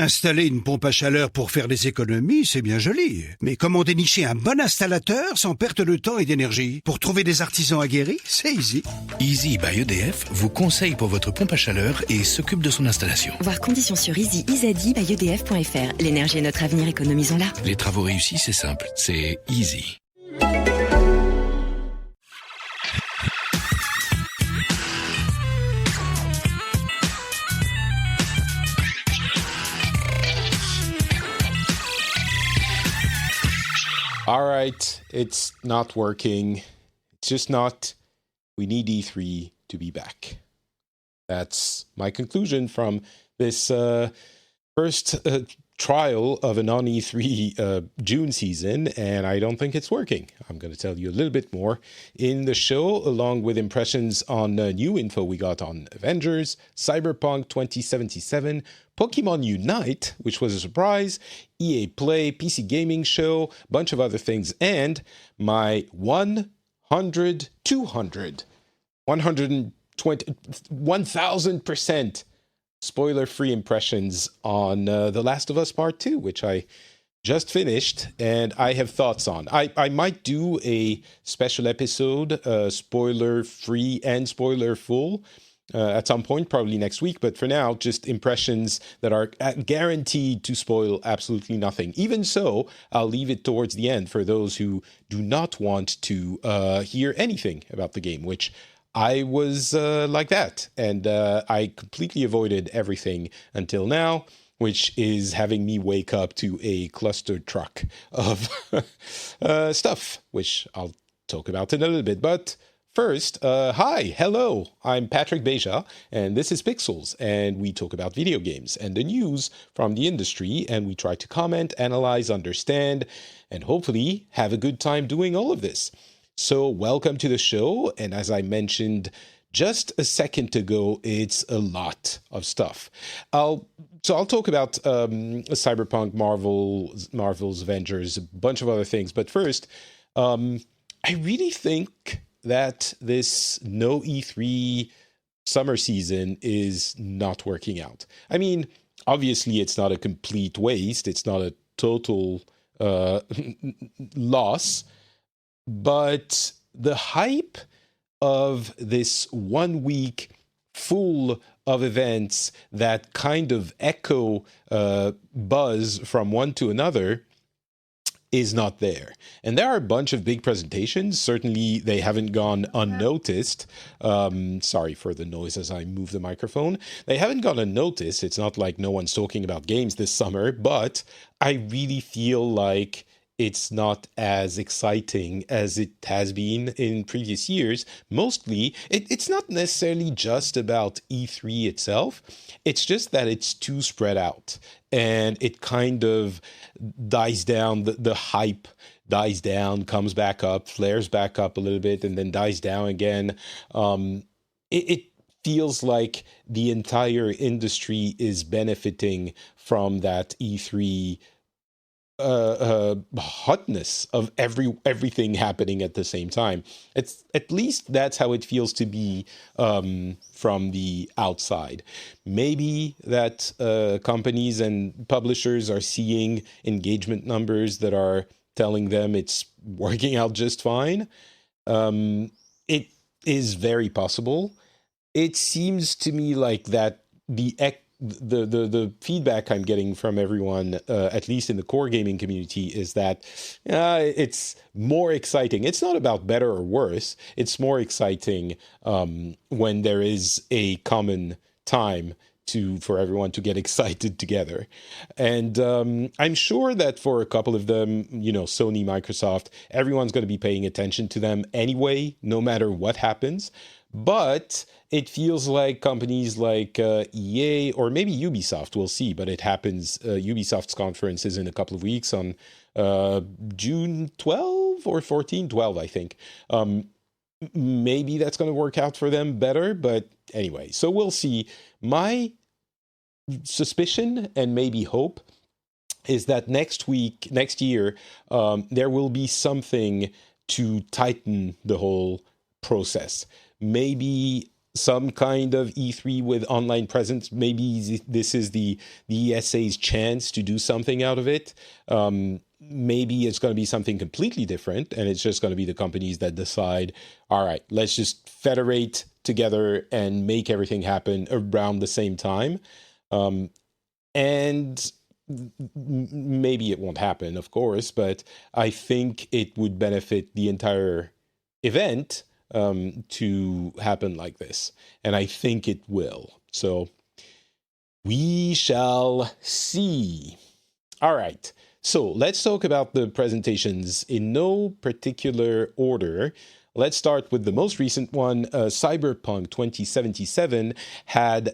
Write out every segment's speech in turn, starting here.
Installer une pompe à chaleur pour faire des économies, c'est bien joli. Mais comment dénicher un bon installateur sans perte de temps et d'énergie? Pour trouver des artisans aguerris, c'est easy. Easy by EDF vous conseille pour votre pompe à chaleur et s'occupe de son installation. Voir conditions sur easy by edf.fr. L'énergie est notre avenir, économisons-la. Les travaux réussis, c'est simple, c'est easy. All right, it's not working. It's just not. We need E3 to be back. That's my conclusion from this first trial of a non-E3 June season, and I don't think it's working. I'm going to tell you a little bit more in the show, along with impressions on new info we got on Avengers, Cyberpunk 2077, Pokémon Unite, which was a surprise, EA Play, PC Gaming Show, bunch of other things, and my 1,000% spoiler-free impressions on The Last of Us Part 2, which I just finished, and I have thoughts on. I might do a special episode, spoiler-free and spoiler-full, at some point, probably next week. But for now, just impressions that are guaranteed to spoil absolutely nothing. Even so, I'll leave it towards the end for those who do not want to hear anything about the game, which I was like that. And I completely avoided everything until now, which is having me wake up to a clustered truck of stuff, which I'll talk about in a little bit. But first, hi, hello, I'm Patrick Beja, and this is Pixels, and we talk about video games and the news from the industry, and we try to comment, analyze, understand, and hopefully have a good time doing all of this. So welcome to the show, and as I mentioned just a second ago, it's a lot of stuff. I'll talk about Cyberpunk, Marvel's Avengers, a bunch of other things, but first, I really think that this no E3 summer season is not working out. I mean, obviously it's not a complete waste. It's not a total loss. But the hype of this 1 week full of events that kind of echo buzz from one to another is not there. And there are a bunch of big presentations. Certainly, they haven't gone unnoticed. Sorry for the noise as I move the microphone. They haven't gone unnoticed. It's not like no one's talking about games this summer, but I really feel like it's not as exciting as it has been in previous years. Mostly, it's not necessarily just about E3 itself. It's just that it's too spread out. And it kind of dies down, the hype dies down, comes back up, flares back up a little bit, and then dies down again. It feels like the entire industry is benefiting from that E3 hotness of everything happening at the same time. It's at least that's how it feels to be from the outside. Maybe that companies and publishers are seeing engagement numbers that are telling them it's working out just fine. It is very possible. It seems to me like that the feedback I'm getting from everyone, at least in the core gaming community, is that it's more exciting. It's not about better or worse. It's more exciting when there is a common time for everyone to get excited together. And I'm sure that for a couple of them, Sony, Microsoft, everyone's going to be paying attention to them anyway, no matter what happens. But it feels like companies like EA or maybe Ubisoft, we'll see, but it happens. Ubisoft's conference is in a couple of weeks on June 12 or 14, 12, I think. Maybe that's going to work out for them better, but anyway, so we'll see. My suspicion and maybe hope is that next year, there will be something to tighten the whole process. Maybe some kind of E3 with online presence. Maybe this is the ESA's chance to do something out of it. Maybe it's going to be something completely different, and it's just going to be the companies that decide, all right, let's just federate together and make everything happen around the same time. And maybe it won't happen, of course, but I think it would benefit the entire event to happen like this. And I think it will. So we shall see. All right. So let's talk about the presentations in no particular order. Let's start with the most recent one. Cyberpunk 2077 had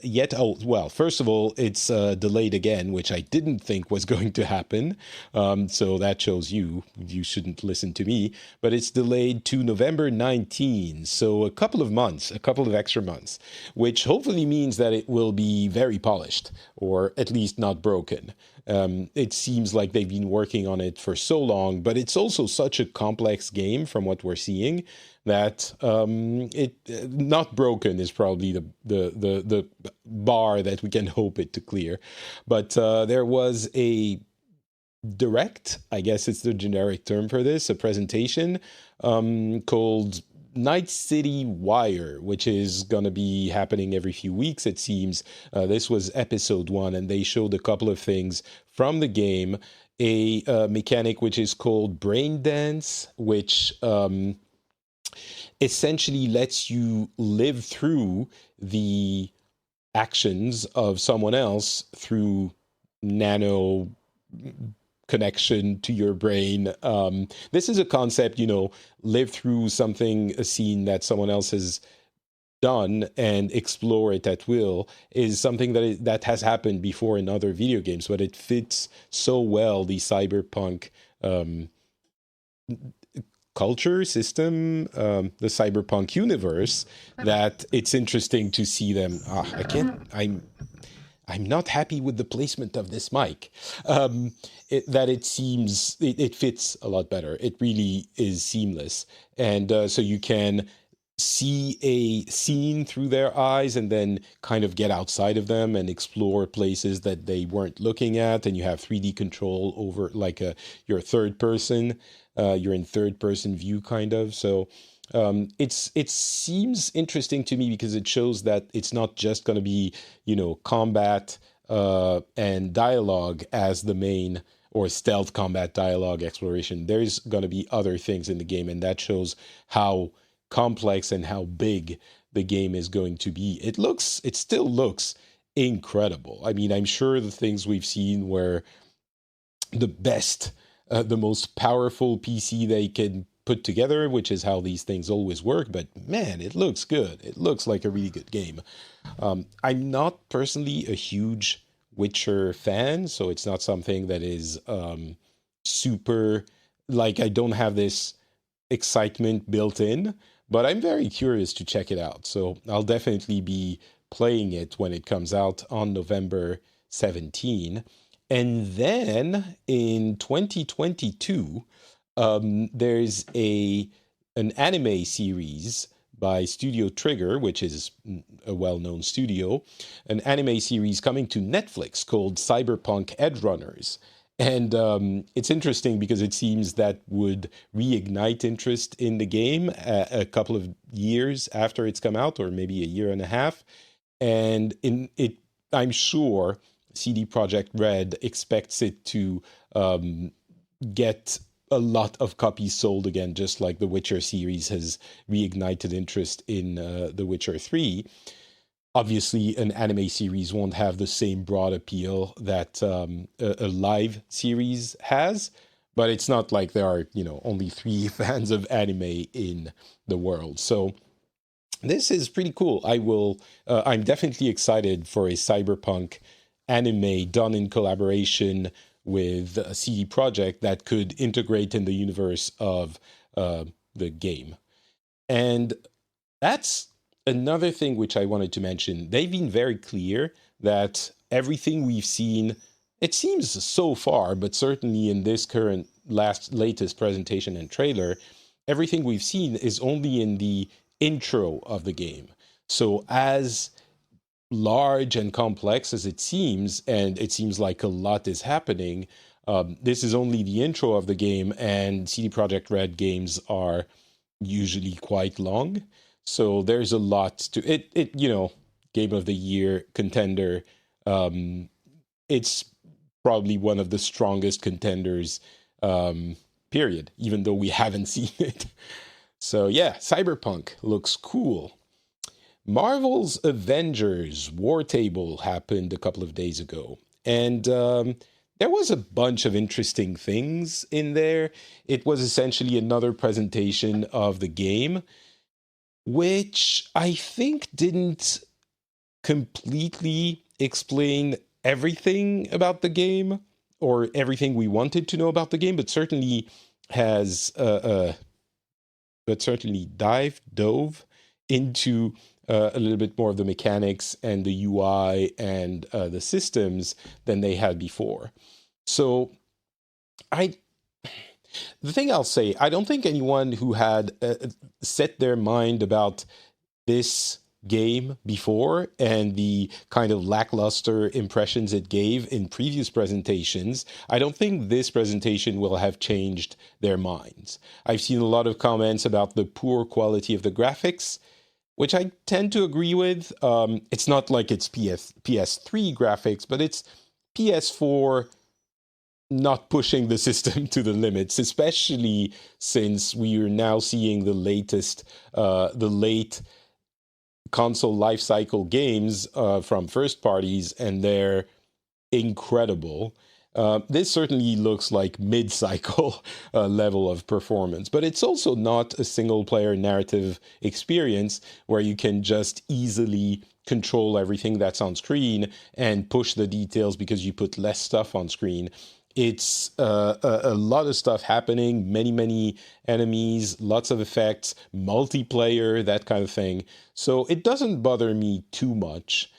first of all, it's delayed again, which I didn't think was going to happen. So that shows you shouldn't listen to me. But it's delayed to November 19. So a couple of extra months, which hopefully means that it will be very polished, or at least not broken. It seems like they've been working on it for so long, but it's also such a complex game from what we're seeing that it not broken is probably the bar that we can hope it to clear. But there was a direct, I guess it's the generic term for this, a presentation called Night City Wire, which is going to be happening every few weeks, it seems. This was episode 1, and they showed a couple of things from the game. A mechanic which is called Brain Dance, which essentially lets you live through the actions of someone else through nano connection to your brain. This is a concept, live through a scene that someone else has done and explore it at will, is something that has happened before in other video games, but it fits so well the cyberpunk culture system, the cyberpunk universe, that it's interesting to see them. I'm not happy with the placement of this mic. It seems it fits a lot better. It really is seamless, and so you can see a scene through their eyes and then kind of get outside of them and explore places that they weren't looking at. And you have 3D control over your third person. You're in third person view kind of. So it seems interesting to me because it shows that it's not just going to be, combat and dialogue as the main, or stealth combat, dialogue, exploration. There's going to be other things in the game, and that shows how complex and how big the game is going to be. It still looks incredible. I mean, I'm sure the things we've seen were the best, the most powerful PC they can put together, which is how these things always work. But man, it looks good. It looks like a really good game. I'm not personally a huge Witcher fan, so it's not something that is super, I don't have this excitement built in, but I'm very curious to check it out. So I'll definitely be playing it when it comes out on November 17. And then in 2022, there's an anime series by Studio Trigger, which is a well-known studio, an anime series coming to Netflix called Cyberpunk Edgerunners. And it's interesting because it seems that would reignite interest in the game a couple of years after it's come out, or maybe a year and a half. And I'm sure CD Projekt Red expects it to get a lot of copies sold again, just like the Witcher series has reignited interest in The Witcher 3. Obviously, an anime series won't have the same broad appeal that a live series has, but it's not like there are, only 3 fans of anime in the world. So this is pretty cool. I'm definitely excited for a cyberpunk anime done in collaboration with CD Projekt that could integrate in the universe of the game. And that's another thing which I wanted to mention. They've been very clear that everything we've seen, it seems so far, but certainly in this latest presentation and trailer, everything we've seen is only in the intro of the game. So as large and complex as it seems, and it seems like a lot is happening, this is only the intro of the game, and CD Projekt Red games are usually quite long. So there's a lot to it. Game of the Year contender. It's probably one of the strongest contenders, period, even though we haven't seen it. So yeah, Cyberpunk looks cool. Marvel's Avengers War Table happened a couple of days ago, and there was a bunch of interesting things in there. It was essentially another presentation of the game, which I think didn't completely explain everything about the game or everything we wanted to know about the game, but certainly has dove into a little bit more of the mechanics and the UI and the systems than they had before. So the thing I'll say, I don't think anyone who had set their mind about this game before and the kind of lackluster impressions it gave in previous presentations, I don't think this presentation will have changed their minds. I've seen a lot of comments about the poor quality of the graphics, which I tend to agree with. It's not like it's PS3 graphics, but it's PS4 not pushing the system to the limits, especially since we are now seeing the late console lifecycle games from first parties, and they're incredible. This certainly looks like mid-cycle level of performance, but it's also not a single-player narrative experience where you can just easily control everything that's on screen and push the details because you put less stuff on screen. It's a lot of stuff happening, many enemies, lots of effects, multiplayer, that kind of thing. So it doesn't bother me too much.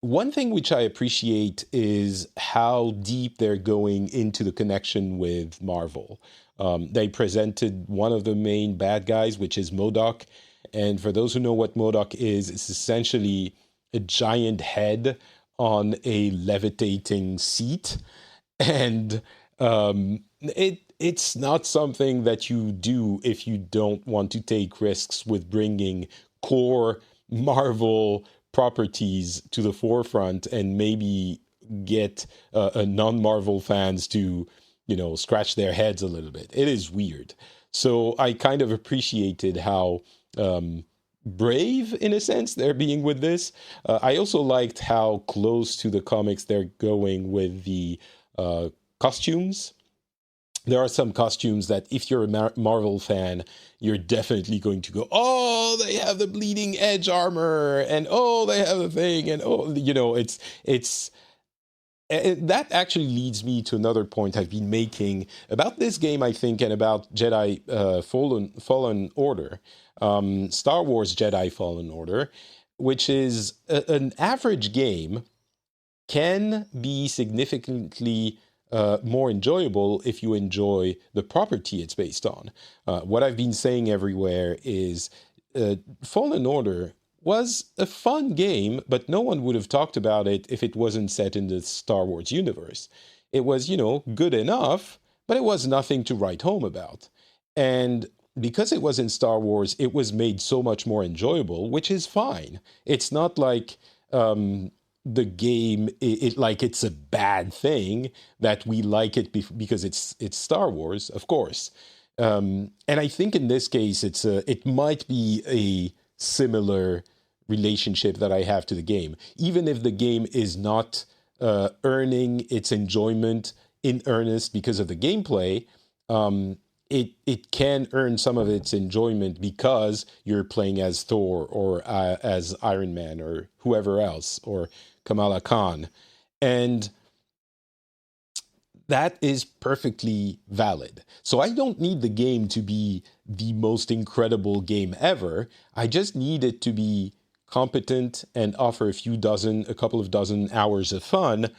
One thing which I appreciate is how deep they're going into the connection with Marvel. They presented one of the main bad guys, which is Modok. And for those who know what Modok is, it's essentially a giant head on a levitating seat. And it's not something that you do if you don't want to take risks with bringing core Marvel properties to the forefront and maybe get non-Marvel fans to, scratch their heads a little bit. It is weird. So I kind of appreciated how brave, in a sense, they're being with this. I also liked how close to the comics they're going with the costumes. There are some costumes that if you're a Marvel fan, you're definitely going to go, oh, they have the bleeding edge armor, and oh, they have the thing, and oh, that actually leads me to another point I've been making about this game, I think, and about Jedi Fallen Order, Star Wars Jedi Fallen Order, which is an average game can be significantly more enjoyable if you enjoy the property it's based on. What I've been saying everywhere is Fallen Order was a fun game, but no one would have talked about it if it wasn't set in the Star Wars universe. It was, good enough, but it was nothing to write home about. And because it was in Star Wars, it was made so much more enjoyable, which is fine. It's not like the game, it's a bad thing that we like it because it's Star Wars, of course. And I think in this case, it might be a similar relationship that I have to the game, even if the game is not earning its enjoyment in earnest because of the gameplay. It can earn some of its enjoyment because you're playing as Thor or as Iron Man or whoever else, or Kamala Khan. And that is perfectly valid. So I don't need the game to be the most incredible game ever. I just need it to be competent and offer a couple of dozen hours of fun,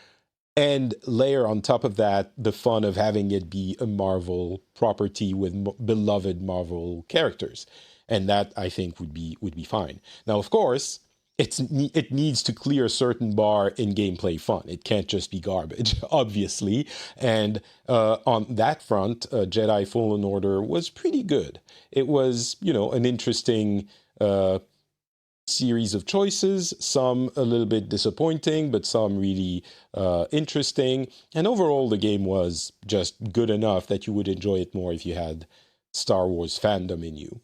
and layer on top of that the fun of having it be a Marvel property with beloved Marvel characters. And that, I think, would be fine. Now, of course, it needs to clear a certain bar in gameplay fun. It can't just be garbage, obviously. And on that front, Jedi Fallen Order was pretty good. It was, an interesting series of choices, some a little bit disappointing, but some really interesting. And overall, the game was just good enough that you would enjoy it more if you had Star Wars fandom in you.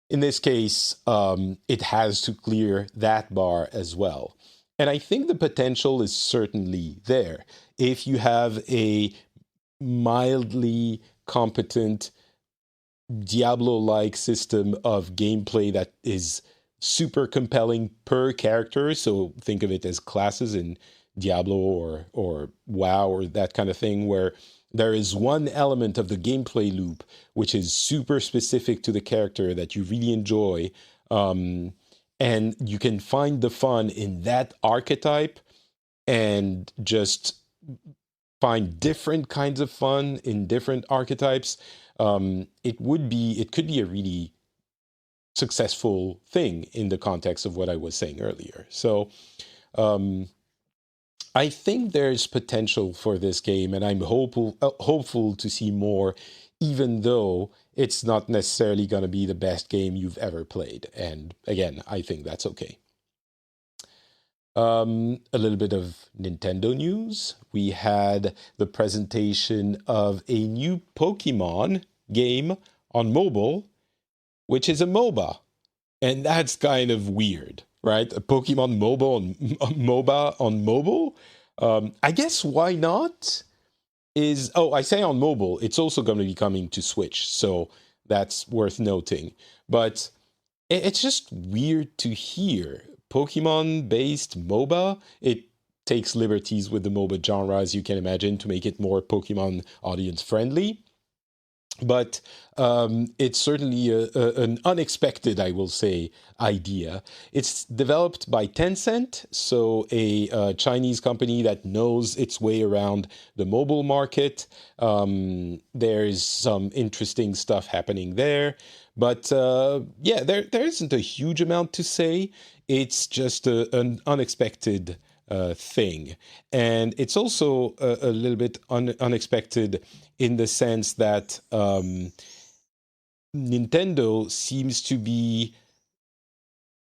In this case, it has to clear that bar as well. And I think the potential is certainly there. If you have a mildly competent Diablo-like system of gameplay that is super compelling per character, so think of it as classes in Diablo or WoW or that kind of thing, where there is one element of the gameplay loop which is super specific to the character that you really enjoy, and you can find the fun in that archetype and just find different kinds of fun in different archetypes. It could be a really successful thing in the context of what I was saying earlier. So I think there's potential for this game, and I'm hopeful to see more, even though it's not necessarily going to be the best game you've ever played. And again, I think that's okay. A little bit of Nintendo news. We had the presentation of a new Pokemon game on mobile, which is a MOBA. And that's kind of weird, right? A Pokemon MOBA on mobile? I guess why not? I say on mobile, it's also going to be coming to Switch, so that's worth noting. But it's just weird to hear. Pokemon-based MOBA, it takes liberties with the MOBA genre, as you can imagine, to make it more Pokemon audience-friendly. But it's certainly an unexpected, I will say, idea. It's developed by Tencent, so a Chinese company that knows its way around the mobile market. There's some interesting stuff happening there. But there isn't a huge amount to say. It's just an unexpected thing. And it's also a little bit unexpected in the sense that Nintendo seems to be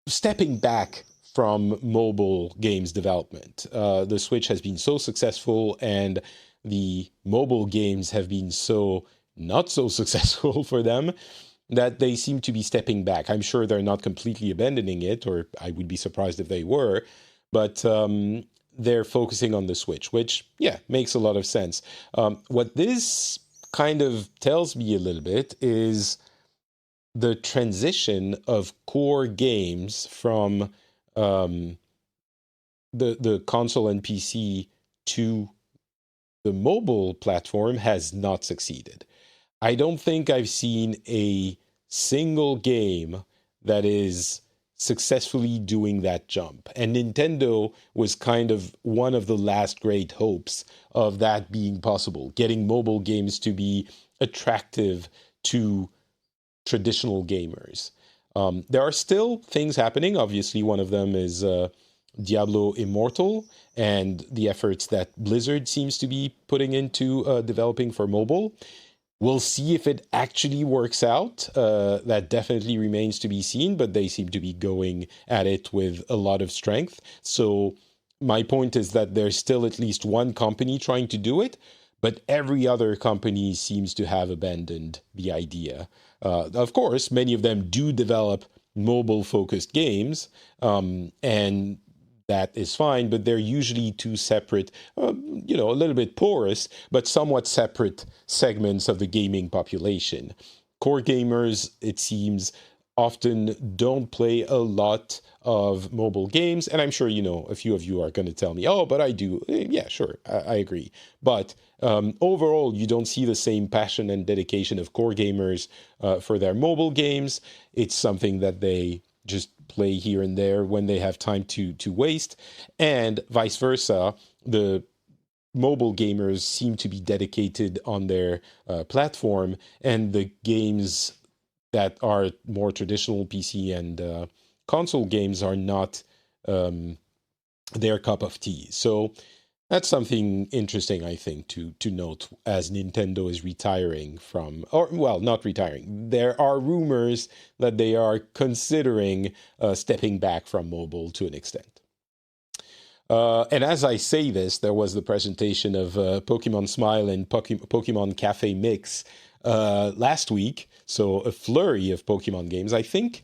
stepping back from mobile games development. The Switch has been so successful, and the mobile games have been so not so successful for them that they seem to be stepping back. I'm sure they're not completely abandoning it, or I would be surprised if they were, but they're focusing on the Switch, which, makes a lot of sense. What this kind of tells me a little bit is the transition of core games from the console and PC to the mobile platform has not succeeded. I don't think I've seen a single game that is successfully doing that jump. And Nintendo was kind of one of the last great hopes of that being possible, getting mobile games to be attractive to traditional gamers. There are still things happening. Obviously, one of them is Diablo Immortal and the efforts that Blizzard seems to be putting into developing for mobile. We'll see if it actually works out. That definitely remains to be seen, but they seem to be going at it with a lot of strength. So my point is that there's still at least one company trying to do it, but every other company seems to have abandoned the idea. Of course, many of them do develop mobile-focused games, and that is fine, but they're usually two separate, a little bit porous, but somewhat separate segments of the gaming population. Core gamers, it seems, often don't play a lot of mobile games, and I'm sure, a few of you are going to tell me, oh, but I do. Yeah, sure, I agree. But overall, you don't see the same passion and dedication of core gamers for their mobile games. It's something that they just play here and there when they have time to waste, and vice versa. The mobile gamers seem to be dedicated on their platform, and the games that are more traditional PC and console games are not their cup of tea. So that's something interesting, I think, to note as Nintendo is retiring from, or well, not retiring. There are rumors that they are considering stepping back from mobile to an extent. And as I say this, there was the presentation of Pokemon Smile and Pokemon Cafe Mix last week. So a flurry of Pokemon games. I think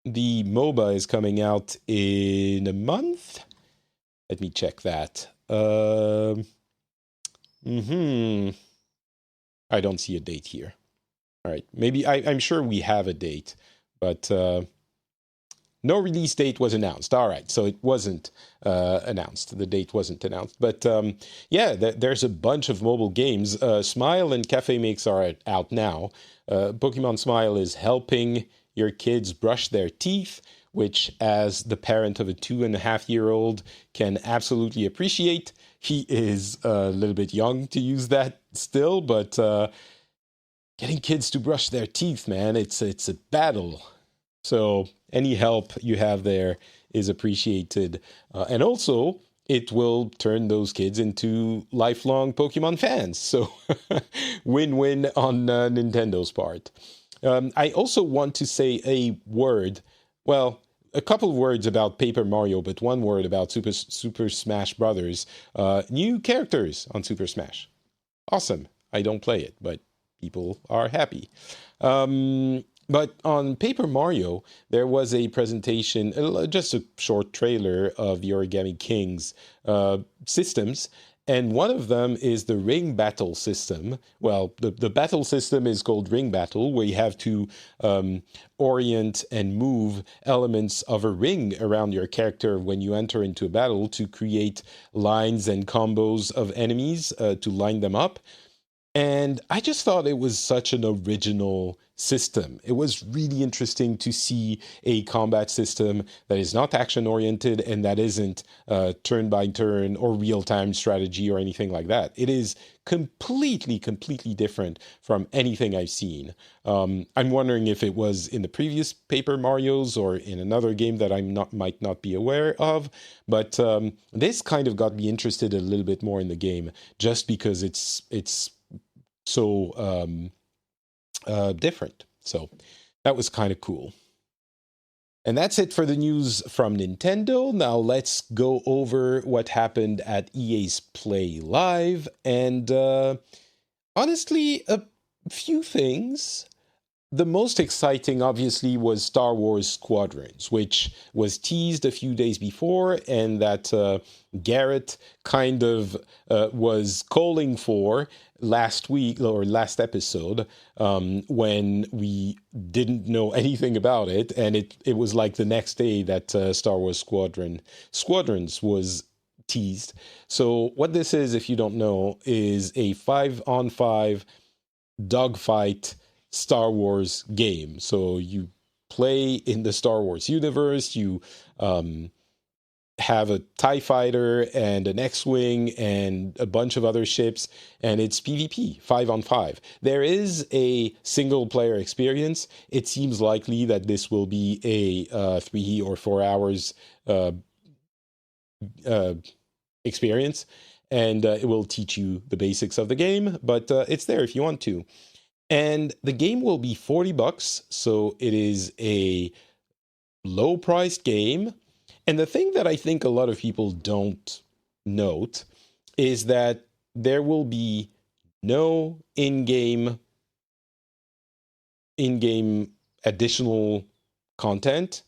the MOBA is coming out in a month. Let me check that. I don't see a date here. All right. Maybe I'm sure we have a date, but no release date was announced. All right. So it wasn't announced. The date wasn't announced. But there's a bunch of mobile games. Smile and Cafe Mix are out now. Pokemon Smile is helping your kids brush their teeth, which, as the parent of a 2.5-year-old, can absolutely appreciate. He is a little bit young to use that still, but getting kids to brush their teeth, man, it's a battle. So any help you have there is appreciated. And also, it will turn those kids into lifelong Pokemon fans. So win-win on Nintendo's part. I also want to say a couple of words about Paper Mario, but one word about Super Smash Brothers. New characters on Super Smash. Awesome. I don't play it, but people are happy. But on Paper Mario, there was a presentation, just a short trailer of the Origami King's systems. And one of them is the ring battle system. Well, the battle system is called ring battle, where you have to orient and move elements of a ring around your character when you enter into a battle to create lines and combos of enemies to line them up. And I just thought it was such an original system. It was really interesting to see a combat system that is not action-oriented and that isn't turn-by-turn or real-time strategy or anything like that. It is completely different from anything I've seen. I'm wondering if it was in the previous Paper Marios or in another game that might not be aware of. But this kind of got me interested a little bit more in the game, just because it's so different. So that was kind of cool. And that's it for the news from Nintendo. Now let's go over what happened at EA's Play Live. And honestly, a few things. The most exciting, obviously, was Star Wars Squadrons, which was teased a few days before, and that Garrett kind of was calling for last week or last episode when we didn't know anything about it, and it was like the next day that Star Wars Squadrons was teased. So what this is, if you don't know, is a 5-on-5 dogfight Star Wars game. So you play in the Star Wars universe, you have a TIE fighter and an X-Wing and a bunch of other ships, and it's PvP, 5-on-5. There is a single-player experience. It seems likely that this will be a 3 or 4 hours experience, and it will teach you the basics of the game, but it's there if you want to. And the game will be $40, so it is a low-priced game. And the thing that I think a lot of people don't note is that there will be no in-game additional content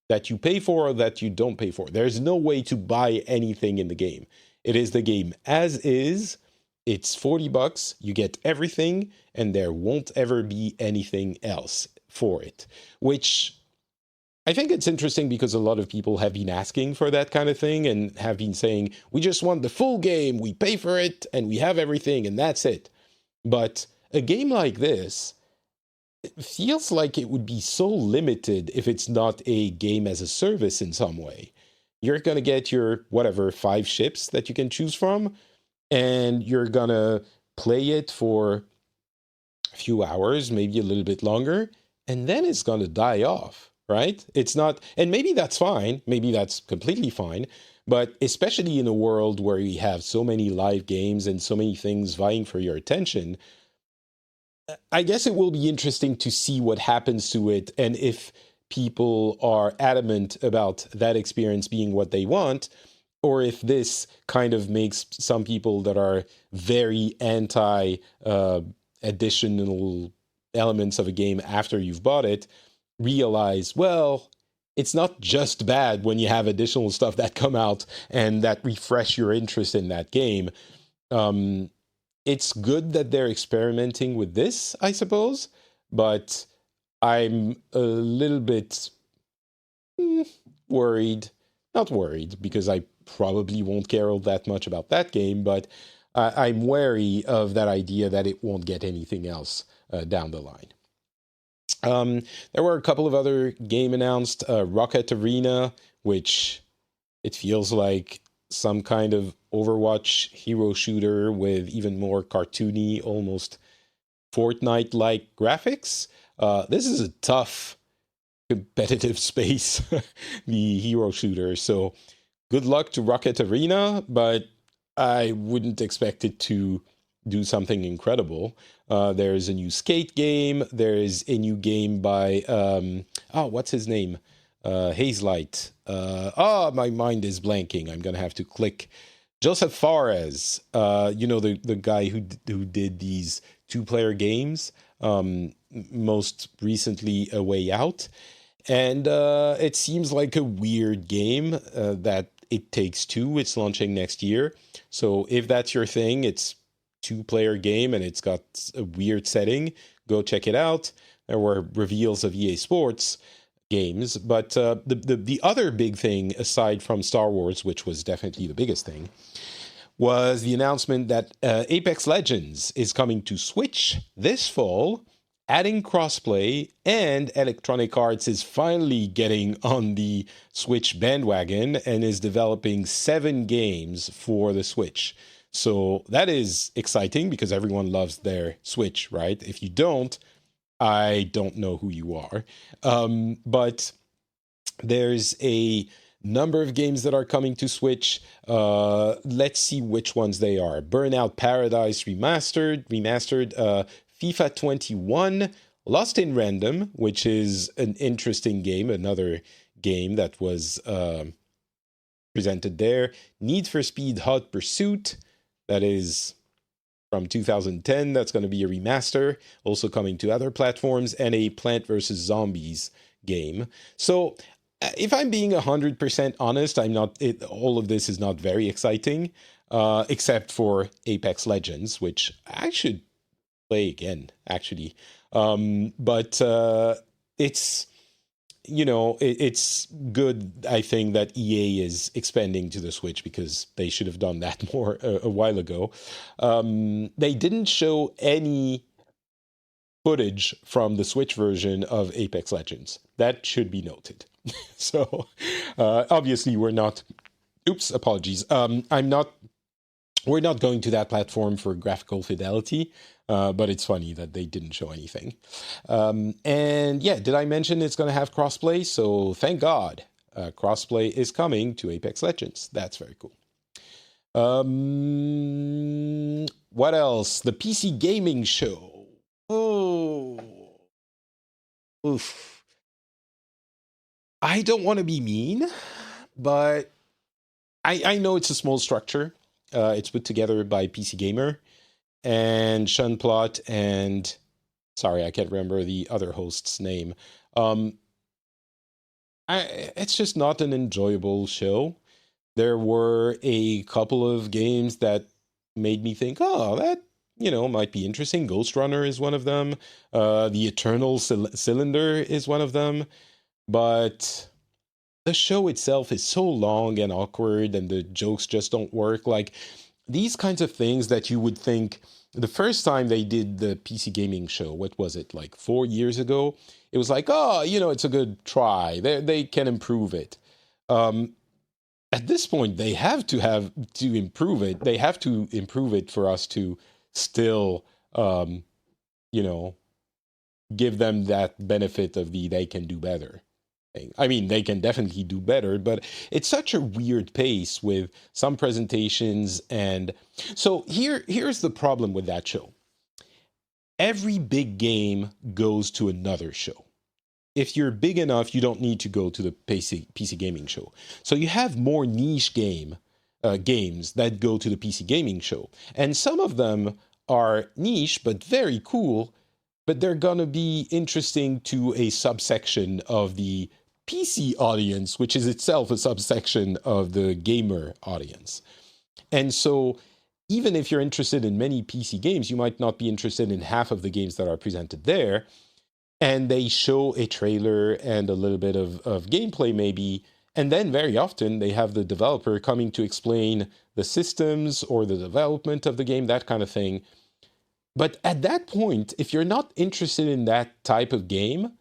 that you pay for or that you don't pay for. There's no way to buy anything in the game. It is the game as is. It's $40, you get everything, and there won't ever be anything else for it. Which I think it's interesting because a lot of people have been asking for that kind of thing and have been saying, we just want the full game, we pay for it, and we have everything, and that's it. But a game like this, it feels like it would be so limited if it's not a game as a service in some way. You're going to get your, 5 ships that you can choose from, and you're going to play it for a few hours, maybe a little bit longer, and then it's going to die off, right? It's not, and maybe that's fine. Maybe that's completely fine. But especially in a world where we have so many live games and so many things vying for your attention, I guess it will be interesting to see what happens to it and if people are adamant about that experience being what they want, or if this kind of makes some people that are very anti additional elements of a game after you've bought it realize, well, it's not just bad when you have additional stuff that come out and that refresh your interest in that game. It's good that they're experimenting with this, I suppose, but I'm a little bit worried. Not worried, because I probably won't care all that much about that game, but I'm wary of that idea that it won't get anything else down the line. There were a couple of other game announced. Rocket Arena, which it feels like some kind of Overwatch hero shooter with even more cartoony, almost Fortnite-like graphics. This is a tough competitive space, the hero shooter. So good luck to Rocket Arena, but I wouldn't expect it to do something incredible. There's a new skate game. There's a new game by, what's his name? Hazelight. My mind is blanking. I'm going to have to click. Joseph Fares, the guy who did these two-player games, most recently A Way Out. And it seems like a weird game that It Takes Two. It's launching next year. So if that's your thing, it's two-player game and it's got a weird setting, go check it out. There were reveals of EA Sports games, but the other big thing, aside from Star Wars, which was definitely the biggest thing, was the announcement that Apex Legends is coming to Switch this fall, adding crossplay, and Electronic Arts is finally getting on the Switch bandwagon and is developing 7 games for the Switch. So that is exciting because everyone loves their Switch, right? If you don't, I don't know who you are. But there's a number of games that are coming to Switch. Let's see which ones they are. Burnout Paradise Remastered, FIFA 21, Lost in Random, which is an interesting game, another game that was presented there. Need for Speed Hot Pursuit, that is from 2010. That's going to be a remaster, also coming to other platforms, and a Plant vs. Zombies game. So if I'm being 100% honest, all of this is not very exciting, except for Apex Legends, which I should play again, actually. But it's, it's good, I think, that EA is expanding to the Switch because they should have done that more a while ago. They didn't show any footage from the Switch version of Apex Legends. That should be noted. So, obviously, we're not... Oops, apologies. We're not going to that platform for graphical fidelity, but it's funny that they didn't show anything. And yeah, did I mention it's going to have crossplay? So thank God, crossplay is coming to Apex Legends. That's very cool. What else? The PC Gaming Show. Oh. Oof. I don't want to be mean, but I know it's a small structure. It's put together by PC Gamer and Shunplot and... Sorry, I can't remember the other host's name. It's just not an enjoyable show. There were a couple of games that made me think, oh, that, might be interesting. Ghost Runner is one of them. The Eternal Cylinder is one of them. But the show itself is so long and awkward, and the jokes just don't work. Like, these kinds of things that you would think... The first time they did the PC Gaming Show, what was it, like 4 years ago? It was like, oh, it's a good try. They can improve it. At this point, they have to improve it. They have to improve it for us to still, give them that benefit of they can do better. thing. I mean, they can definitely do better, but it's such a weird pace with some presentations. And so here's the problem with that show. Every big game goes to another show. If you're big enough, you don't need to go to the PC gaming show. So you have more niche games that go to the PC gaming show. And some of them are niche, but very cool, but they're going to be interesting to a subsection of the PC audience, which is itself a subsection of the gamer audience. And so even if you're interested in many PC games, you might not be interested in half of the games that are presented there. And they show a trailer and a little bit of gameplay maybe, and then very often they have the developer coming to explain the systems or the development of the game, that kind of thing. But at that point, if you're not interested in that type of game,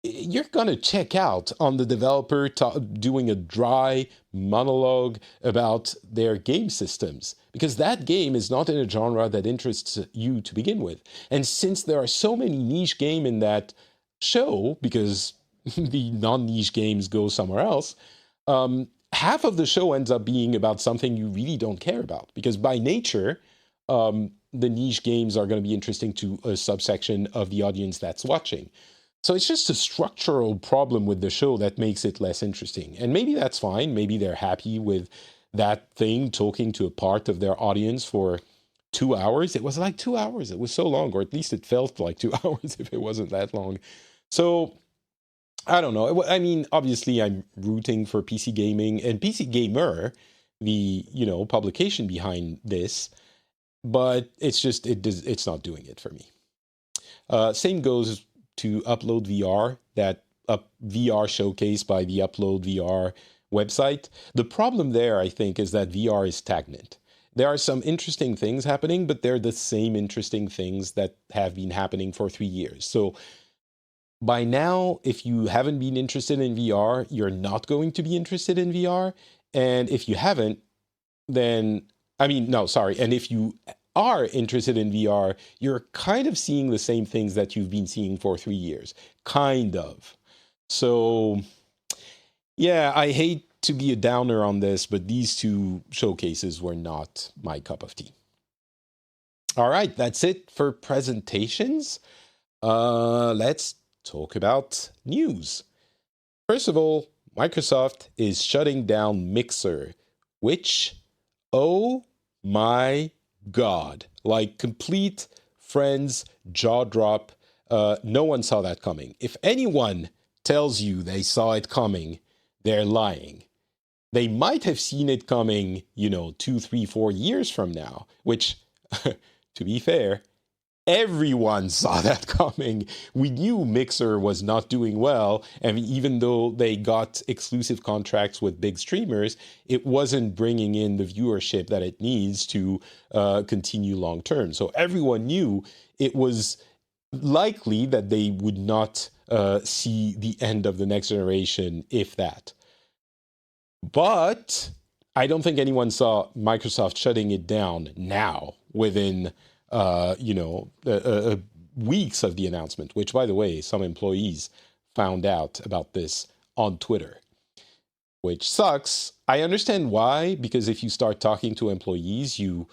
you're going to check out on the developer doing a dry monologue about their game systems, because that game is not in a genre that interests you to begin with. And since there are so many niche games in that show, because the non-niche games go somewhere else, half of the show ends up being about something you really don't care about, because by nature, the niche games are going to be interesting to a subsection of the audience that's watching. So it's just a structural problem with the show that makes it less interesting. And maybe that's fine. Maybe they're happy with that thing talking to a part of their audience for 2 hours. It was like 2 hours. It was so long, or at least it felt like 2 hours if it wasn't that long. So I don't know. I mean, obviously I'm rooting for PC gaming and PC Gamer, the, publication behind this, but it's not doing it for me. Same goes to Upload VR, that VR showcase by the Upload VR website. The problem there, I think, is that VR is stagnant. There are some interesting things happening, but they're the same interesting things that have been happening for 3 years. So by now, if you haven't been interested in VR, you're not going to be interested in VR. And if you haven't, then, and if you are interested in VR, you're kind of seeing the same things that you've been seeing for 3 years. Kind of. So, yeah, I hate to be a downer on this, but these two showcases were not my cup of tea. All right, that's it for presentations. Let's talk about news. First of all, Microsoft is shutting down Mixer, which, oh my God, like complete friends jaw drop. No one saw that coming. If anyone tells you they saw it coming, they're lying. They might have seen it coming, 2, 3, 4 years from now, which, to be fair, everyone saw that coming. We knew Mixer was not doing well, and even though they got exclusive contracts with big streamers, it wasn't bringing in the viewership that it needs to continue long term. So everyone knew it was likely that they would not see the end of the next generation, if that. But I don't think anyone saw Microsoft shutting it down now within weeks of the announcement, which, by the way, some employees found out about this on Twitter, which sucks. I understand why, because if you start talking to employees, you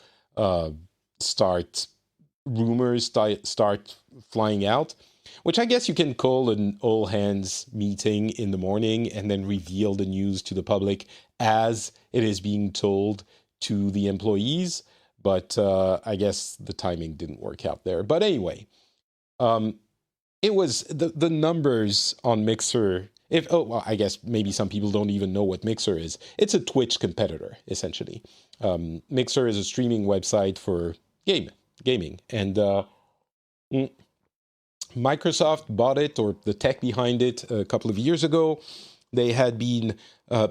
rumors start flying out, which I guess you can call an all-hands meeting in the morning and then reveal the news to the public as it is being told to the employees. But I guess the timing didn't work out there. But anyway, it was the numbers on Mixer. I guess maybe some people don't even know what Mixer is. It's a Twitch competitor, essentially. Mixer is a streaming website for gaming. And Microsoft bought it, or the tech behind it, a couple of years ago. They had been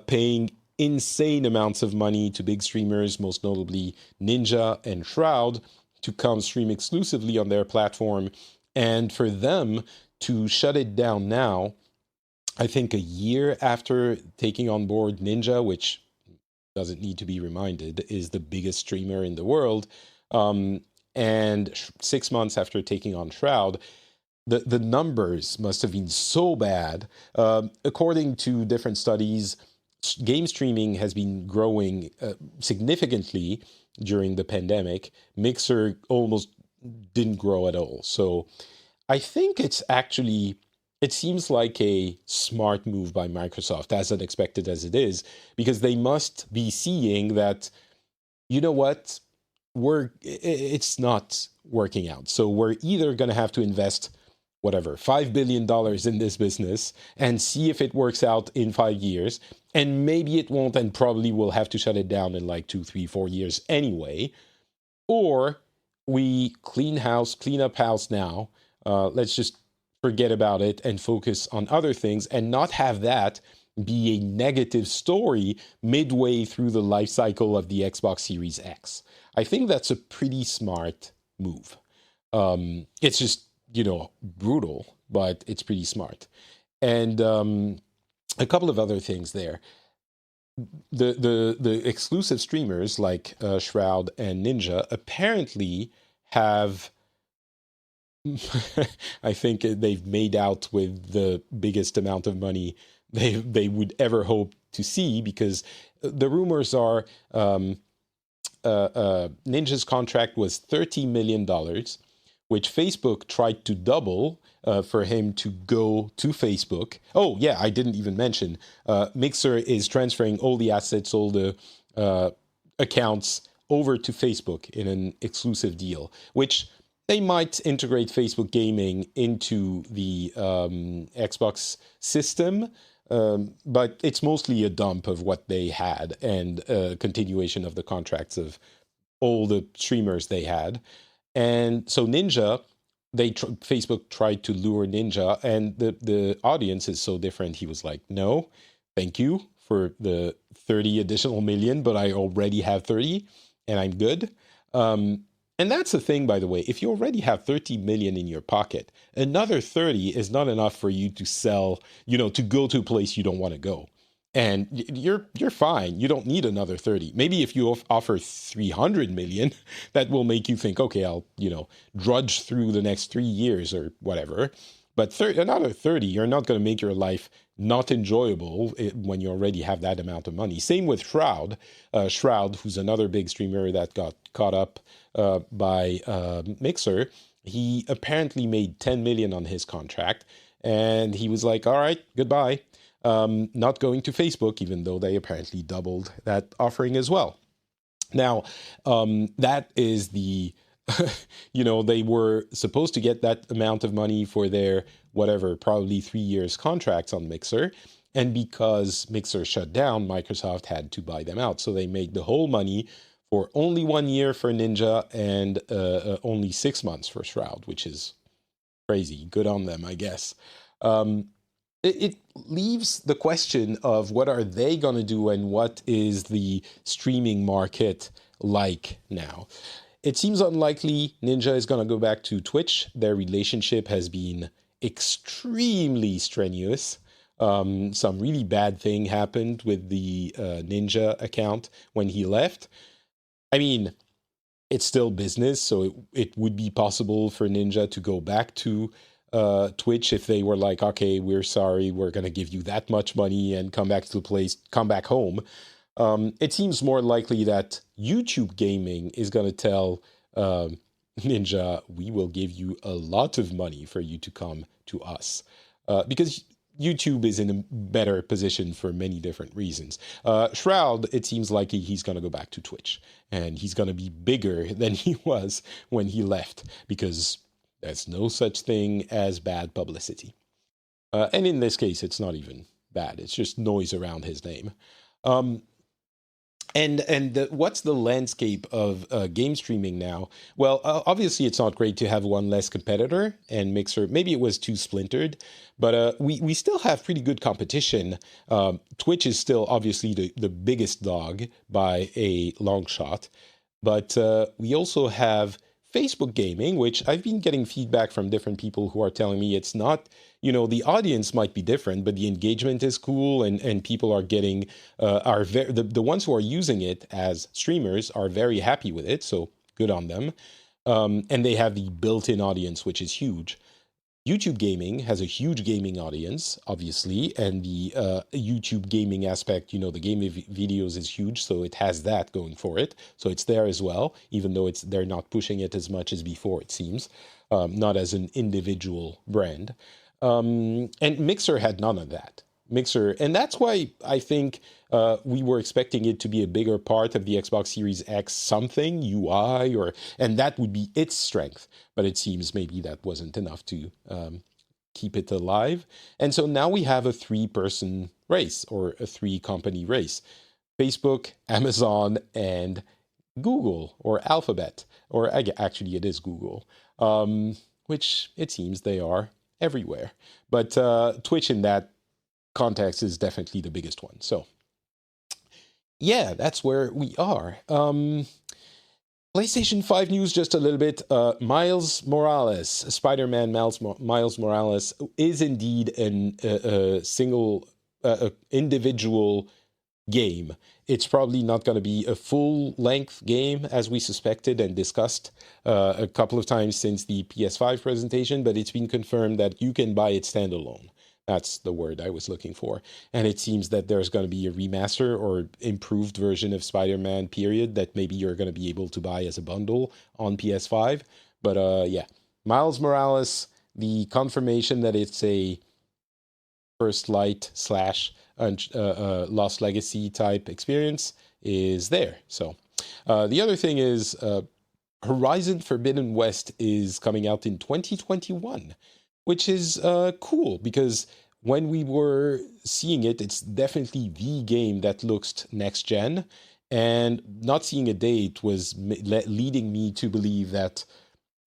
paying insane amounts of money to big streamers, most notably Ninja and Shroud, to come stream exclusively on their platform. And for them to shut it down now, I think a year after taking on board Ninja, which doesn't need to be reminded, is the biggest streamer in the world, and 6 months after taking on Shroud, the numbers must have been so bad. According to different studies, game streaming has been growing significantly during the pandemic. Mixer almost didn't grow at all. So I think it seems like a smart move by Microsoft, as unexpected as it is, because they must be seeing that, you know what, it's not working out. So we're either going to have to invest whatever, $5 billion in this business and see if it works out in 5 years. And maybe it won't, and probably we'll have to shut it down in like 2, 3, 4 years anyway. Or we clean up house now. Let's just forget about it and focus on other things and not have that be a negative story midway through the life cycle of the Xbox Series X. I think that's a pretty smart move. It's just, brutal, but it's pretty smart. And a couple of other things there. The exclusive streamers like Shroud and Ninja apparently have I think they've made out with the biggest amount of money they would ever hope to see, because the rumors are Ninja's contract was $30 million, which Facebook tried to double for him to go to Facebook. Oh, yeah, I didn't even mention. Mixer is transferring all the assets, all the accounts over to Facebook in an exclusive deal, which they might integrate Facebook gaming into the Xbox system, but it's mostly a dump of what they had and a continuation of the contracts of all the streamers they had. And so Ninja, Facebook tried to lure Ninja, and the audience is so different. He was like, no, thank you for the 30 additional million, but I already have 30 and I'm good. And that's the thing, by the way, if you already have 30 million in your pocket, another 30 is not enough for you to sell, to go to a place you don't want to go. And you're fine. You don't need another 30. Maybe if you offer 300 million, that will make you think, okay, I'll, drudge through the next 3 years or whatever. But another 30, you're not going to make your life not enjoyable when you already have that amount of money. Same with Shroud. Shroud, who's another big streamer that got caught up by Mixer. He apparently made 10 million on his contract. And he was like, all right, goodbye. Not going to Facebook, even though they apparently doubled that offering as well. Now, that is the... they were supposed to get that amount of money for their, probably 3 years contracts on Mixer. And because Mixer shut down, Microsoft had to buy them out. So they made the whole money for only 1 year for Ninja and only 6 months for Shroud, which is crazy. Good on them, I guess. It leaves the question of what are they going to do and what is the streaming market like now. It seems unlikely Ninja is going to go back to Twitch. Their relationship has been extremely strenuous. Some really bad thing happened with the Ninja account when he left. I mean, it's still business, so it would be possible for Ninja to go back to Twitch if they were like, okay, we're sorry, we're going to give you that much money and come back to the place, come back home. It seems more likely that YouTube Gaming is going to tell Ninja, we will give you a lot of money for you to come to us. Because YouTube is in a better position for many different reasons. Shroud, it seems like he's going to go back to Twitch. And he's going to be bigger than he was when he left. Because there's no such thing as bad publicity. And in this case, it's not even bad. It's just noise around his name. What's the landscape of game streaming now? Well, obviously it's not great to have one less competitor, and Mixer, maybe it was too splintered, but we still have pretty good competition. Twitch is still obviously the biggest dog by a long shot, but we also have Facebook gaming, which I've been getting feedback from different people who are telling me it's not, the audience might be different, but the engagement is cool, and people are getting, the ones who are using it as streamers are very happy with it, so good on them. And they have the built-in audience, which is huge. YouTube gaming has a huge gaming audience, obviously, and the YouTube gaming aspect, the gaming videos is huge, so it has that going for it. So it's there as well, even though they're not pushing it as much as before, it seems, not as an individual brand. And Mixer had none of that. And that's why I think we were expecting it to be a bigger part of the Xbox Series X something, UI, and that would be its strength. But it seems maybe that wasn't enough to keep it alive. And so now we have a 3-person race, or a 3-company race. Facebook, Amazon, and Google, or Alphabet, or actually it is Google, which it seems they are everywhere. But Twitch in that context is definitely the biggest one. So yeah, that's where we are. PlayStation 5 news, just a little bit. Miles Morales, Spider-Man Miles Morales is indeed a single individual game. It's probably not going to be a full-length game, as we suspected and discussed a couple of times since the PS5 presentation, but it's been confirmed that you can buy it standalone. That's the word I was looking for. And it seems that there's going to be a remaster or improved version of Spider-Man, period, that maybe you're going to be able to buy as a bundle on PS5. But yeah, Miles Morales, the confirmation that it's a First Light / Lost Legacy type experience is there. So the other thing is Horizon Forbidden West is coming out in 2021. Which is cool, because when we were seeing it, it's definitely the game that looks next gen, and not seeing a date was leading me to believe that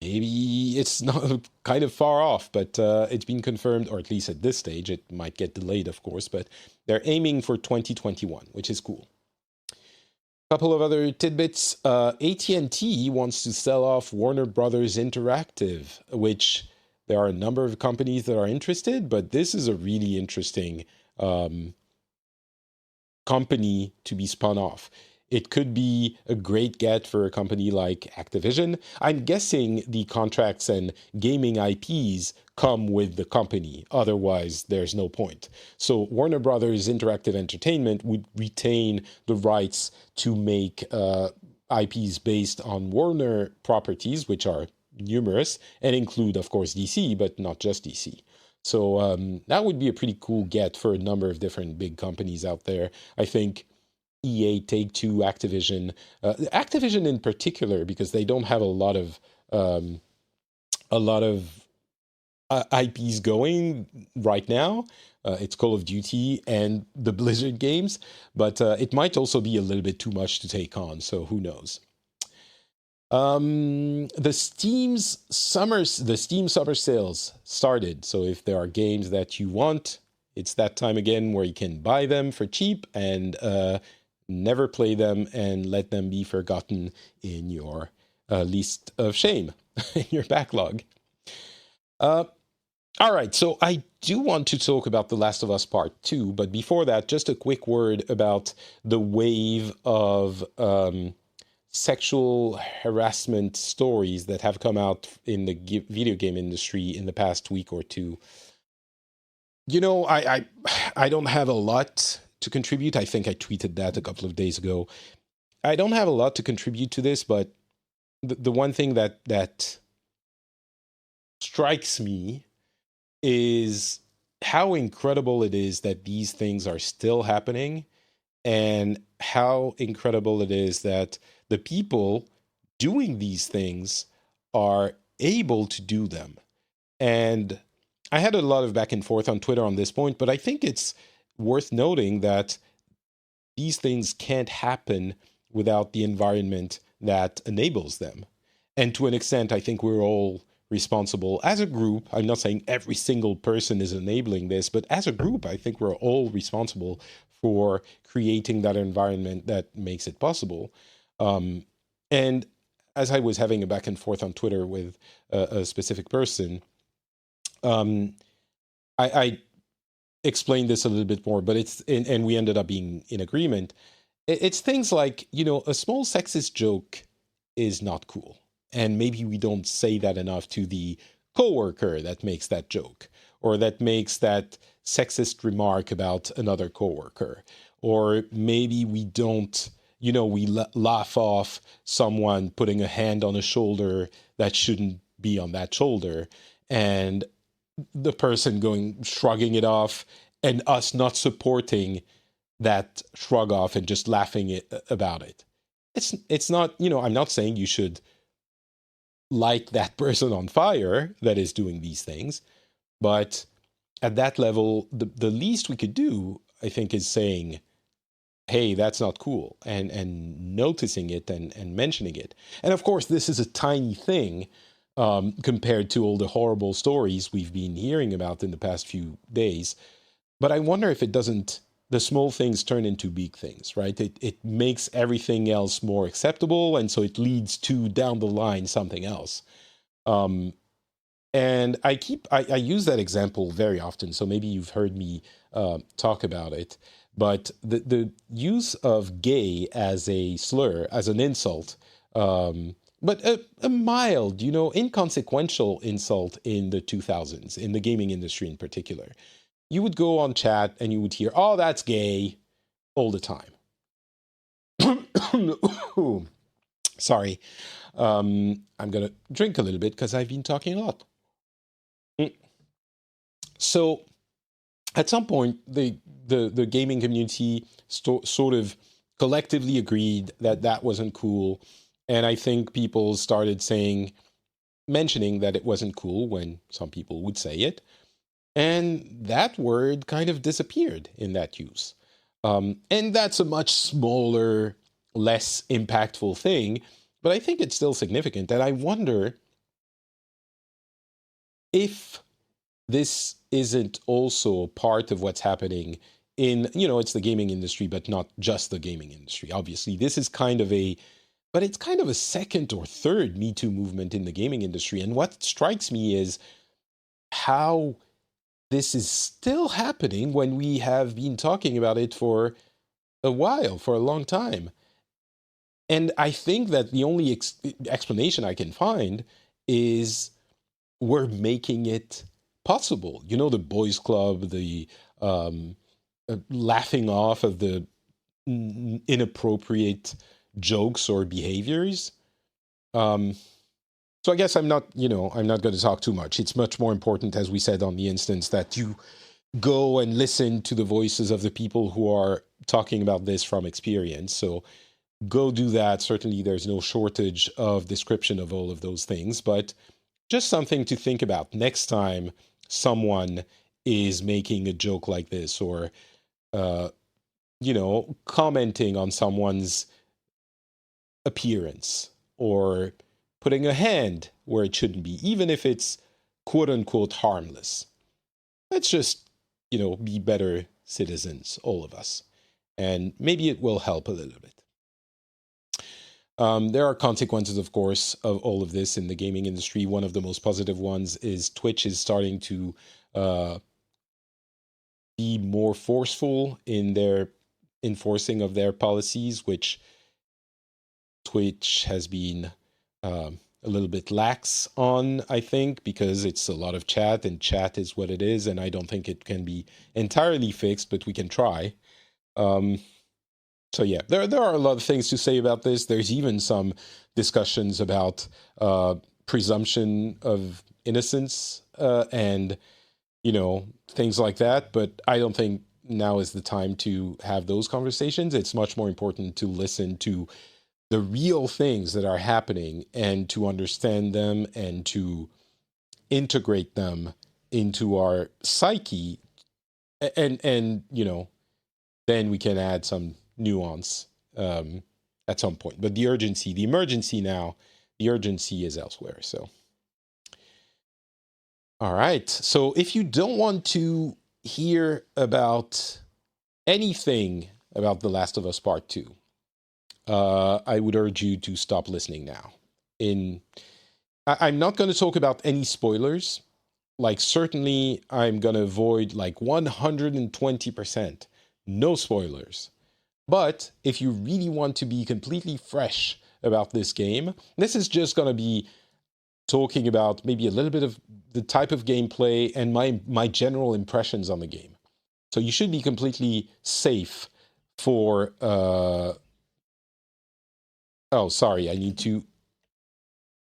maybe it's not kind of far off, but it's been confirmed, or at least at this stage. It might get delayed, of course, but they're aiming for 2021, which is cool. A couple of other tidbits. AT&T wants to sell off Warner Brothers Interactive, which... There are a number of companies that are interested, but this is a really interesting company to be spun off. It could be a great get for a company like Activision. I'm guessing the contracts and gaming IPs come with the company. Otherwise, there's no point. So Warner Brothers Interactive Entertainment would retain the rights to make IPs based on Warner properties, which are numerous, and include, of course, DC, but not just DC. So that would be a pretty cool get for a number of different big companies out there. I think EA, Take-Two, Activision in particular, because they don't have a lot of IPs going right now. It's Call of Duty and the Blizzard games, but it might also be a little bit too much to take on, so who knows. The Steam summer sales started. So if there are games that you want, it's that time again where you can buy them for cheap and never play them and let them be forgotten in your list of shame, in your backlog. All right, so I do want to talk about The Last of Us Part 2, but before that, just a quick word about the wave of sexual harassment stories that have come out in the video game industry in the past week or two. I don't have a lot to contribute. I think I tweeted that a couple of days ago. I don't have a lot to contribute to this, but the one thing that strikes me is how incredible it is that these things are still happening, and how incredible it is that the people doing these things are able to do them. And I had a lot of back and forth on Twitter on this point, but I think it's worth noting that these things can't happen without the environment that enables them. And to an extent, I think we're all responsible as a group. I'm not saying every single person is enabling this, but as a group, I think we're all responsible for creating that environment that makes it possible. And as I was having a back and forth on Twitter with a specific person, I explained this a little bit more, but and we ended up being in agreement. It's things like, a small sexist joke is not cool. And maybe we don't say that enough to the coworker that makes that joke, or that makes that sexist remark about another coworker, or maybe we don't, we laugh off someone putting a hand on a shoulder that shouldn't be on that shoulder, and the person shrugging it off, and us not supporting that shrug off and just laughing about it. It's not, I'm not saying you should light that person on fire that is doing these things, but at that level, the least we could do, I think, is saying, hey, that's not cool, and noticing it and mentioning it. And of course, this is a tiny thing compared to all the horrible stories we've been hearing about in the past few days. But I wonder if the small things turn into big things, right? It makes everything else more acceptable, and so it leads to, down the line, something else. And I use that example very often, so maybe you've heard me talk about it. But the use of gay as a slur, as an insult, but a mild, inconsequential insult in the 2000s, in the gaming industry in particular. You would go on chat and you would hear, oh, that's gay, all the time. Sorry. I'm going to drink a little bit because I've been talking a lot. So at some point, the gaming community sort of collectively agreed that wasn't cool. And I think people started mentioning that it wasn't cool when some people would say it. And that word kind of disappeared in that use. And that's a much smaller, less impactful thing, but I think it's still significant. And I wonder if this isn't also part of what's happening in, it's the gaming industry, but not just the gaming industry. Obviously, this is but it's kind of a second or third Me Too movement in the gaming industry. And what strikes me is how this is still happening when we have been talking about it for a while, for a long time. And I think that the only explanation I can find is we're making it possible. The boys club, the laughing off of the inappropriate jokes or behaviors. So I guess I'm not going to talk too much. It's much more important, as we said on the instance, that you go and listen to the voices of the people who are talking about this from experience. So go do that. Certainly there's no shortage of description of all of those things, but just something to think about next time someone is making a joke like this, or, commenting on someone's appearance, or putting a hand where it shouldn't be, even if it's quote unquote harmless. Let's just, be better citizens, all of us. And maybe it will help a little bit. There are consequences, of course, of all of this in the gaming industry. One of the most positive ones is Twitch is starting to be more forceful in their enforcing of their policies, which Twitch has been a little bit lax on, I think, because it's a lot of chat, and chat is what it is, and I don't think it can be entirely fixed, but we can try. So yeah, there are a lot of things to say about this. There's even some discussions about presumption of innocence and, things like that, but I don't think now is the time to have those conversations. It's much more important to listen to the real things that are happening and to understand them and to integrate them into our psyche. And then we can add some nuance at some point. But the emergency is elsewhere. So, all right. So if you don't want to hear about anything about The Last of Us Part 2, I would urge you to stop listening now. I'm not going to talk about any spoilers. Certainly I'm going to avoid 120%. No spoilers. But if you really want to be completely fresh about this game, this is just going to be talking about maybe a little bit of the type of gameplay and my general impressions on the game. So you should be completely safe for... oh, sorry, I need to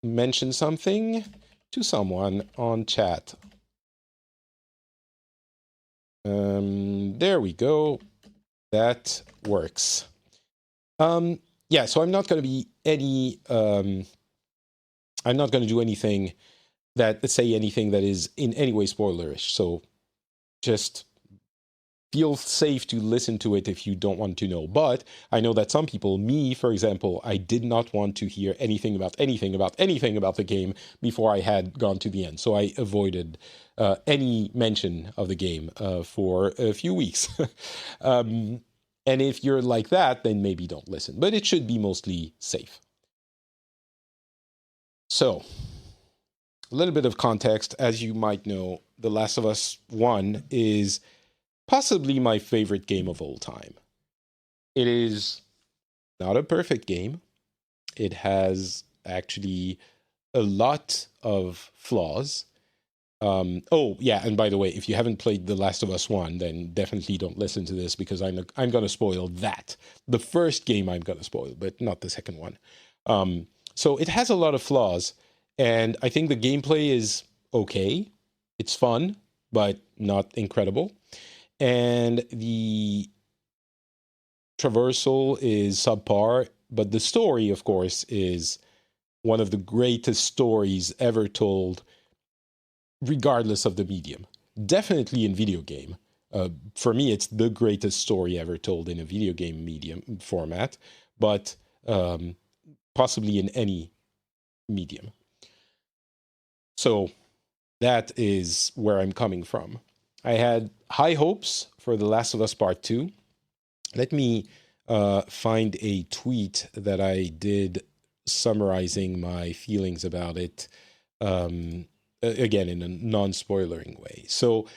mention something to someone on chat. There we go. That works. Yeah, so I'm not going to be any... I'm not going to do anything say anything that is in any way spoilerish. So just feel safe to listen to it if you don't want to know. But I know that some people, me, for example, I did not want to hear anything about the game before I had gone to the end. So I avoided any mention of the game for a few weeks. And if you're like that, then maybe don't listen. But it should be mostly safe. So, a little bit of context. As you might know, The Last of Us 1 is possibly my favorite game of all time. It is not a perfect game. It has actually a lot of flaws. Oh, yeah, and by the way, if you haven't played The Last of Us 1, then definitely don't listen to this because I'm going to spoil that. The first game I'm going to spoil, but not the second one. So it has a lot of flaws, and I think the gameplay is okay. It's fun, but not incredible. And the traversal is subpar, but the story, of course, is one of the greatest stories ever told, regardless of the medium. Definitely in video game. For me, it's the greatest story ever told in a video game medium format, but possibly in any medium. So that is where I'm coming from. I had high hopes for The Last of Us Part 2. Let me find a tweet that I did summarizing my feelings about it, again, in a non-spoilering way. So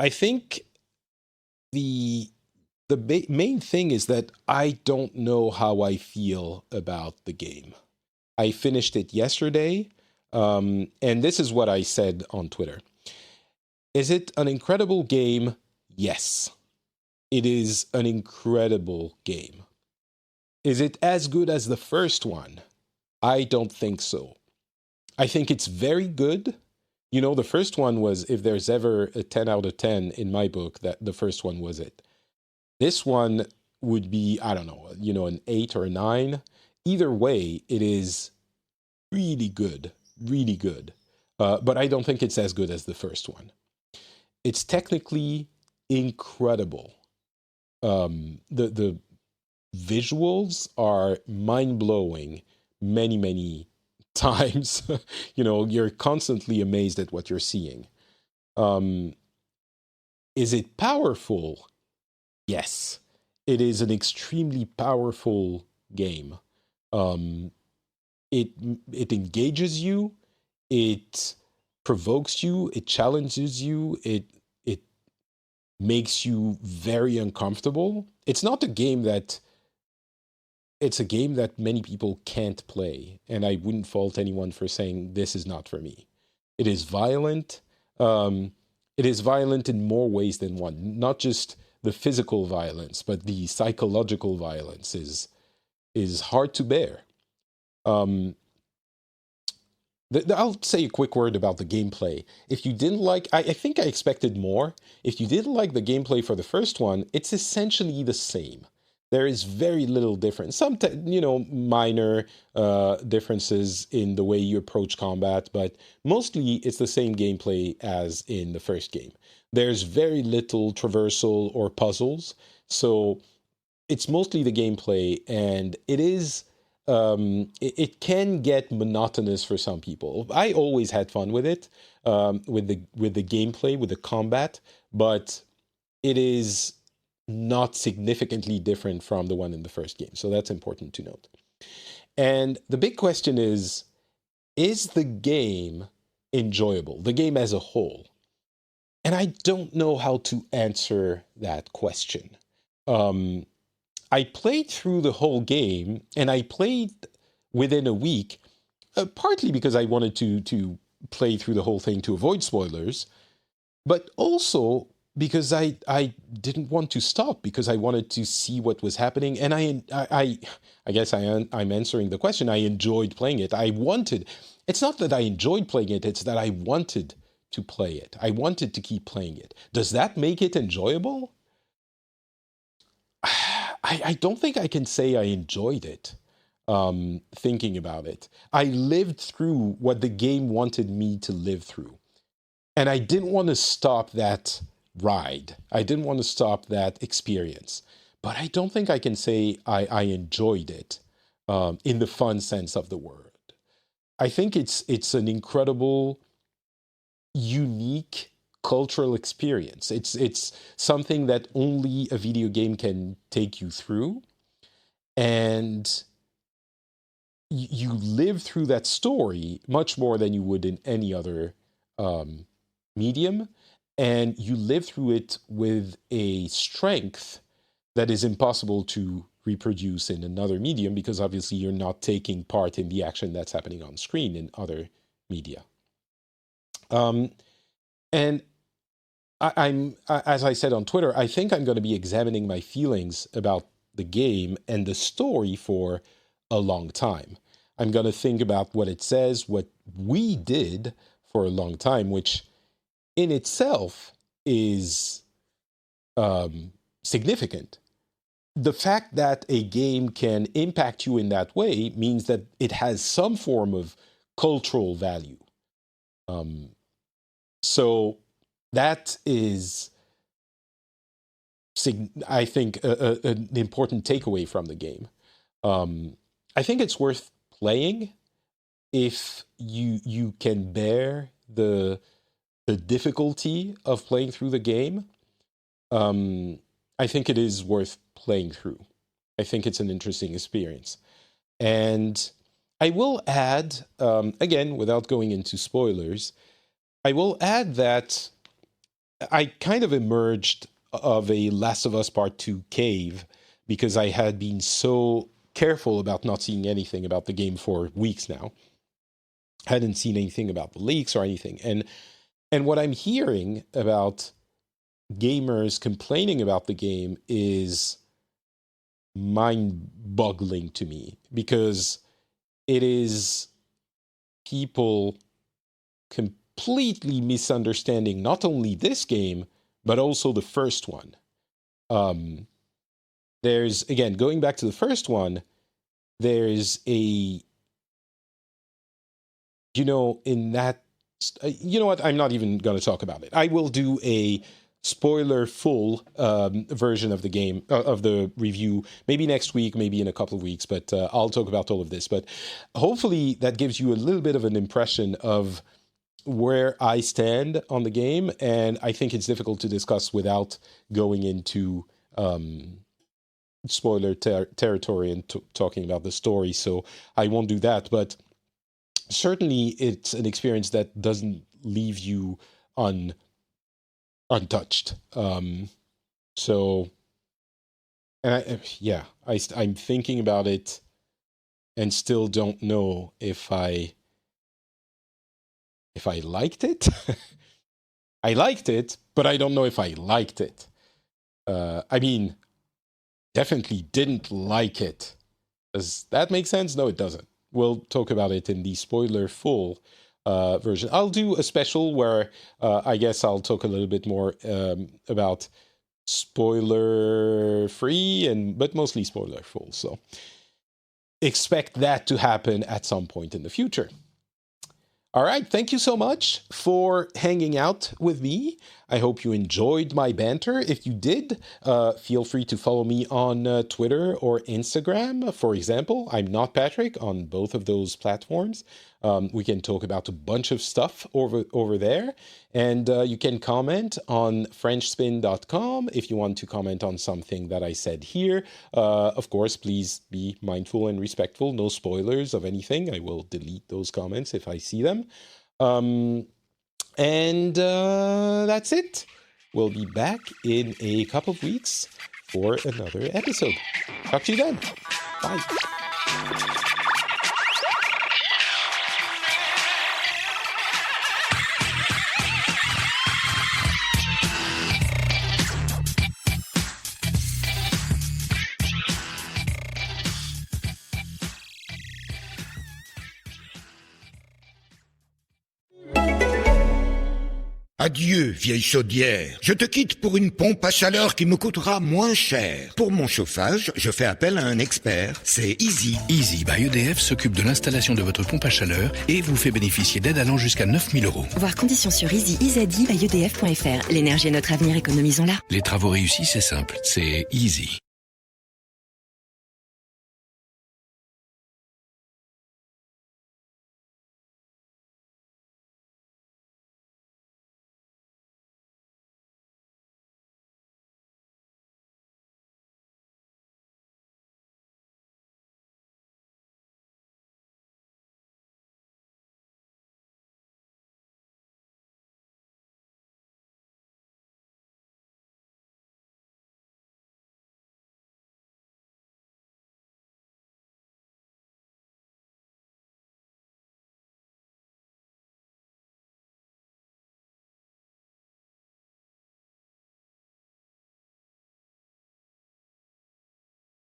I think the main thing is that I don't know how I feel about the game. I finished it yesterday, and this is what I said on Twitter. Is it an incredible game? Yes. It is an incredible game. Is it as good as the first one? I don't think so. I think it's very good. You know, the first one was, if there's ever a 10 out of 10 in my book, that the first one was it. This one would be, I don't know, an 8 or a 9. Either way, it is really good, really good. But I don't think it's as good as the first one. It's technically incredible. The visuals are mind-blowing many, many times. You're constantly amazed at what you're seeing. Is it powerful? Yes. It is an extremely powerful game. It engages you, it provokes you, it challenges you, it makes you very uncomfortable. It's a game that many people can't play, and I wouldn't fault anyone for saying this is not for me. It is violent. It is violent in more ways than one. Not just the physical violence, but the psychological violence is hard to bear. I'll say a quick word about the gameplay. If you didn't like... I think I expected more. If you didn't like the gameplay for the first one, it's essentially the same. There is very little difference. Some, minor differences in the way you approach combat, but mostly it's the same gameplay as in the first game. There's very little traversal or puzzles, so it's mostly the gameplay, and it is... it can get monotonous for some people. I always had fun with it, with the gameplay, with the combat, but it is not significantly different from the one in the first game. So that's important to note. And the big question is the game enjoyable? The game as a whole? And I don't know how to answer that question. I played through the whole game, and I played within a week, partly because I wanted to play through the whole thing to avoid spoilers, but also because I didn't want to stop, because I wanted to see what was happening. And I guess I'm answering the question. I enjoyed playing it. It's not that I enjoyed playing it, it's that I wanted to play it. I wanted to keep playing it. Does that make it enjoyable? I don't think I can say I enjoyed it, thinking about it. I lived through what the game wanted me to live through. And I didn't want to stop that ride. I didn't want to stop that experience. But I don't think I can say I enjoyed it in the fun sense of the word. I think it's an incredible, unique cultural experience. It's something that only a video game can take you through, and you live through that story much more than you would in any other medium, and you live through it with a strength that is impossible to reproduce in another medium, because obviously you're not taking part in the action that's happening on screen in other media. And I'm, as I said on Twitter, I think I'm going to be examining my feelings about the game and the story for a long time. I'm going to think about what it says, what we did for a long time, which in itself is significant. The fact that a game can impact you in that way means that it has some form of cultural value. So that is, I think, an important takeaway from the game. I think it's worth playing if you can bear the difficulty of playing through the game. I think it is worth playing through. I think it's an interesting experience. And I will add, again, without going into spoilers, I will add that I kind of emerged of a Last of Us Part 2 cave because I had been so careful about not seeing anything about the game for weeks now. I hadn't seen anything about the leaks or anything. And what I'm hearing about gamers complaining about the game is mind-boggling to me, because it is people completely misunderstanding not only this game, but also the first one. There's, again, going back to the first one, there's a, in that, you know what, I'm not even going to talk about it. I will do a spoiler-full version of the game, of the review, maybe next week, maybe in a couple of weeks, but I'll talk about all of this. But hopefully that gives you a little bit of an impression of where I stand on the game, and I think it's difficult to discuss without going into spoiler territory and talking about the story, so I won't do that. But certainly it's an experience that doesn't leave you untouched. So, and I'm thinking about it and still don't know if I liked it. I liked it, but I don't know if I liked it. I mean, definitely didn't like it. Does that make sense? No, it doesn't. We'll talk about it in the spoiler-full version. I'll do a special where I guess I'll talk a little bit more about spoiler-free, but mostly spoiler-full. So expect that to happen at some point in the future. All right, thank you so much for hanging out with me. I hope you enjoyed my banter. If you did, feel free to follow me on Twitter or Instagram, for example. I'm not Patrick on both of those platforms. We can talk about a bunch of stuff over there. And you can comment on FrenchSpin.com if you want to comment on something that I said here. Of course, please be mindful and respectful. No spoilers of anything. I will delete those comments if I see them. And that's it. We'll be back in a couple of weeks for another episode. Talk to you then. Bye. Adieu, vieille chaudière. Je te quitte pour une pompe à chaleur qui me coûtera moins cher. Pour mon chauffage, je fais appel à un expert. C'est Easy. Easy by EDF s'occupe de l'installation de votre pompe à chaleur et vous fait bénéficier d'aides allant jusqu'à 9 000 €. Voir conditions sur easy by EDF.fr. L'énergie est notre avenir, économisons-la. Les travaux réussis, c'est simple, c'est Easy.